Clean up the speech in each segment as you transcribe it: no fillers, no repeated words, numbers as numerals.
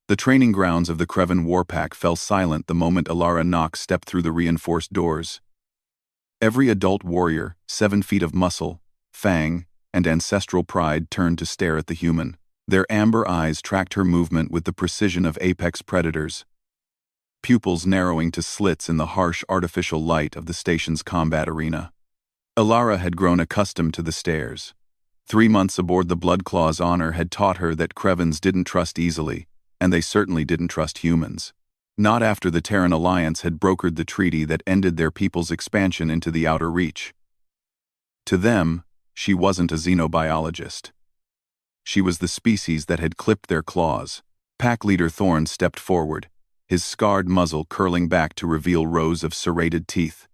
The training grounds of the Kreven Warpack fell silent the moment Alara Nox stepped through the reinforced doors. Every adult warrior, 7 feet of muscle, fang, and ancestral pride turned to stare at the human. Their amber eyes tracked her movement with the precision of apex predators, pupils narrowing to slits in the harsh artificial light of the station's combat arena. Alara had grown accustomed to the stares. 3 months aboard the Bloodclaw's honor had taught her that Krevens didn't trust easily, and they certainly didn't trust humans. Not after the Terran Alliance had brokered the treaty that ended their people's expansion into the Outer Reach. To them, she wasn't a xenobiologist. She was the species that had clipped their claws. Pack leader Thorn stepped forward, his scarred muzzle curling back to reveal rows of serrated teeth.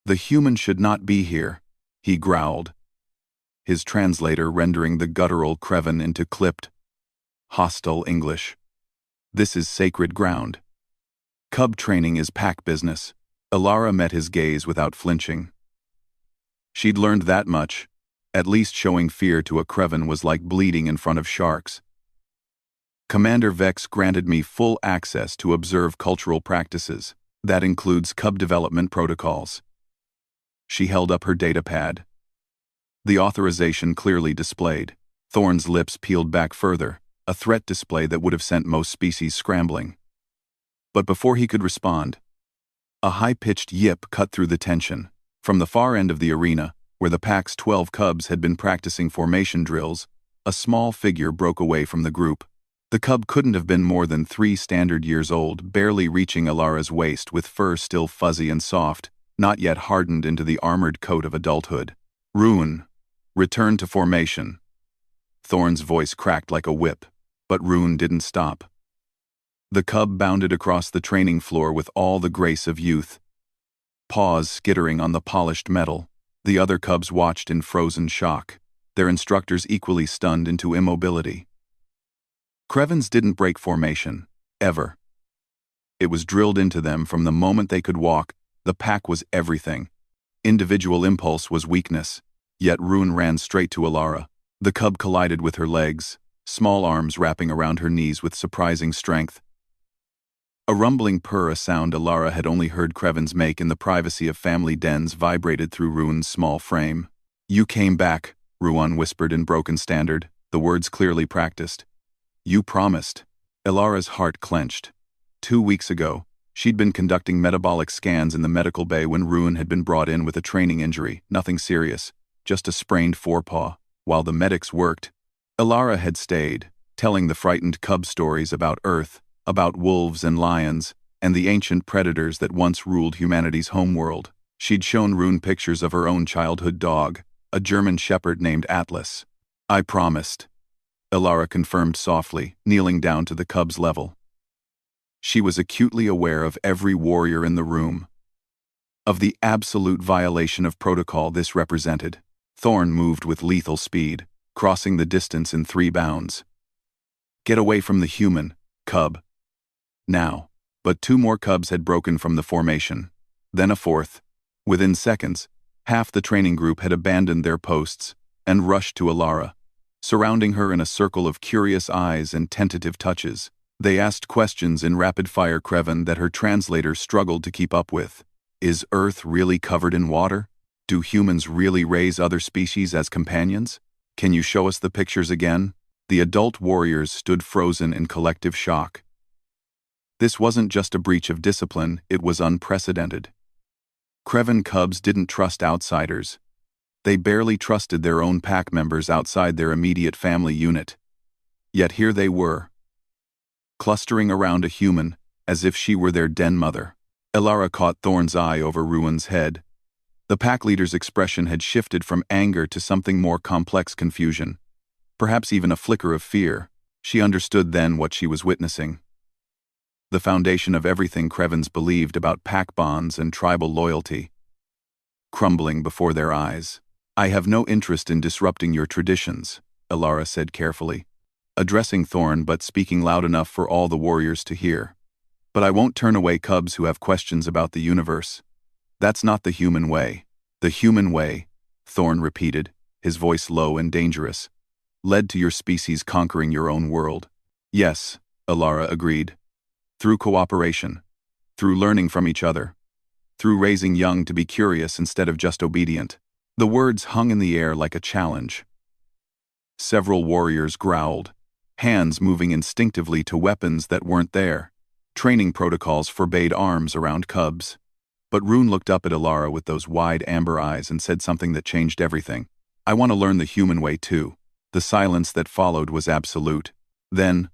"The human should not be here," he growled, his translator rendering the guttural Kreven into clipped, hostile English. "This is sacred ground. Cub training is pack business." Alara met his gaze without flinching. She'd learned that much. At least showing fear to a Kreven was like bleeding in front of sharks. "Commander Vex granted me full access to observe cultural practices. That includes cub development protocols." She held up her datapad. The authorization clearly displayed. Thorn's lips peeled back further, a threat display that would have sent most species scrambling. But before he could respond, a high-pitched yip cut through the tension. From the far end of the arena, where the pack's 12 cubs had been practicing formation drills, a small figure broke away from the group. The cub couldn't have been more than 3 standard years old, barely reaching Alara's waist, with fur still fuzzy and soft, not yet hardened into the armored coat of adulthood. "Rune, return to formation." Thorn's voice cracked like a whip, but Rune didn't stop. The cub bounded across the training floor with all the grace of youth, paws skittering on the polished metal. The other cubs watched in frozen shock, their instructors equally stunned into immobility. Krevens didn't break formation, ever. It was drilled into them from the moment they could walk. The pack was everything. Individual impulse was weakness, yet Rune ran straight to Alara. The cub collided with her legs, small arms wrapping around her knees with surprising strength. A rumbling purr, a sound Alara had only heard Krevens make in the privacy of family dens, vibrated through Rune's small frame. "You came back," Ruan whispered in broken standard, the words clearly practiced. "You promised." Alara's heart clenched. 2 weeks ago, she'd been conducting metabolic scans in the medical bay when Rune had been brought in with a training injury, nothing serious, just a sprained forepaw. While the medics worked, Alara had stayed, telling the frightened cub stories about Earth, about wolves and lions, and the ancient predators that once ruled humanity's homeworld. She'd shown Rune pictures of her own childhood dog, a German shepherd named Atlas. "I promised," Alara confirmed softly, kneeling down to the cub's level. She was acutely aware of every warrior in the room, of the absolute violation of protocol this represented. Thorn moved with lethal speed, crossing the distance in 3 bounds. "Get away from the human, cub." Now. But 2 more cubs had broken from the formation. Then a 4th. Within seconds, half the training group had abandoned their posts and rushed to Alara, surrounding her in a circle of curious eyes and tentative touches. They asked questions in rapid-fire Kreven that her translator struggled to keep up with. Is Earth really covered in water? Do humans really raise other species as companions? Can you show us the pictures again? The adult warriors stood frozen in collective shock. This wasn't just a breach of discipline, it was unprecedented. Kreven cubs didn't trust outsiders. They barely trusted their own pack members outside their immediate family unit. Yet here they were, clustering around a human, as if she were their den mother. Alara caught Thorn's eye over Ruin's head. The pack leader's expression had shifted from anger to something more complex: confusion. Perhaps even a flicker of fear. She understood then what she was witnessing. The foundation of everything Krevens believed about pack bonds and tribal loyalty, crumbling before their eyes. "I have no interest in disrupting your traditions," Alara said carefully, addressing Thorn but speaking loud enough for all the warriors to hear. "But I won't turn away cubs who have questions about the universe. That's not the human way." "The human way," Thorn repeated, his voice low and dangerous, "led to your species conquering your own world." "Yes, Alara agreed. Through cooperation. Through learning from each other. Through raising young to be curious instead of just obedient. The words hung in the air like a challenge. Several warriors growled, hands moving instinctively to weapons that weren't there. Training protocols forbade arms around cubs. But Rune looked up at Alara with those wide amber eyes and said something that changed everything. I want to learn the human way too. The silence that followed was absolute. Then,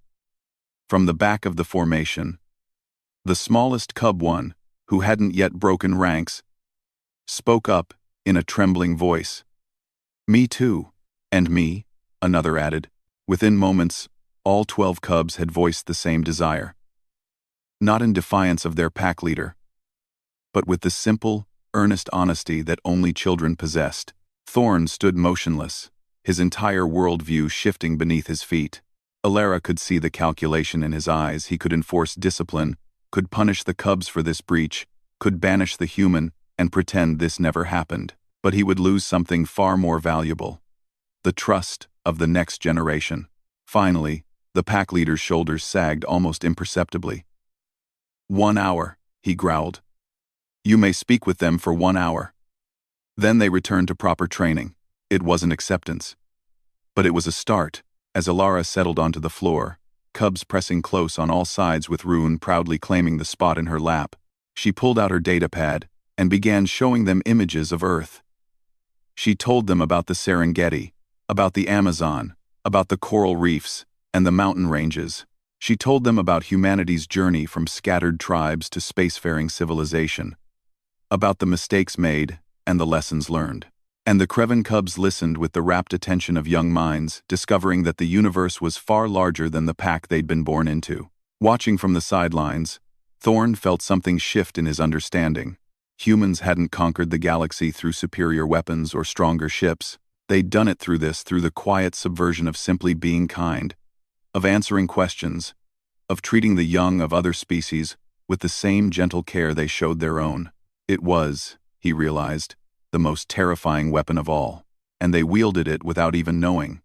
from the back of the formation, the smallest cub one, who hadn't yet broken ranks, spoke up in a trembling voice. Me too. And me, another added. Within moments, all 12 cubs had voiced the same desire. Not in defiance of their pack leader, but with the simple, earnest honesty that only children possessed. Thorn stood motionless, his entire worldview shifting beneath his feet. Alara could see the calculation in his eyes. He could enforce discipline, could punish the cubs for this breach, could banish the human and pretend this never happened. But he would lose something far more valuable. The trust of the next generation. Finally, the pack leader's shoulders sagged almost imperceptibly. 1 hour, he growled. You may speak with them for 1 hour. Then they returned to proper training. It wasn't acceptance. But it was a start. As Alara settled onto the floor, cubs pressing close on all sides with Rune proudly claiming the spot in her lap, she pulled out her datapad and began showing them images of Earth. She told them about the Serengeti, about the Amazon, about the coral reefs and the mountain ranges. She told them about humanity's journey from scattered tribes to spacefaring civilization, about the mistakes made and the lessons learned. And the Kreven cubs listened with the rapt attention of young minds, discovering that the universe was far larger than the pack they'd been born into. Watching from the sidelines, Thorn felt something shift in his understanding. Humans hadn't conquered the galaxy through superior weapons or stronger ships. They'd done it through the quiet subversion of simply being kind, of answering questions, of treating the young of other species with the same gentle care they showed their own. It was, he realized, the most terrifying weapon of all, and they wielded it without even knowing.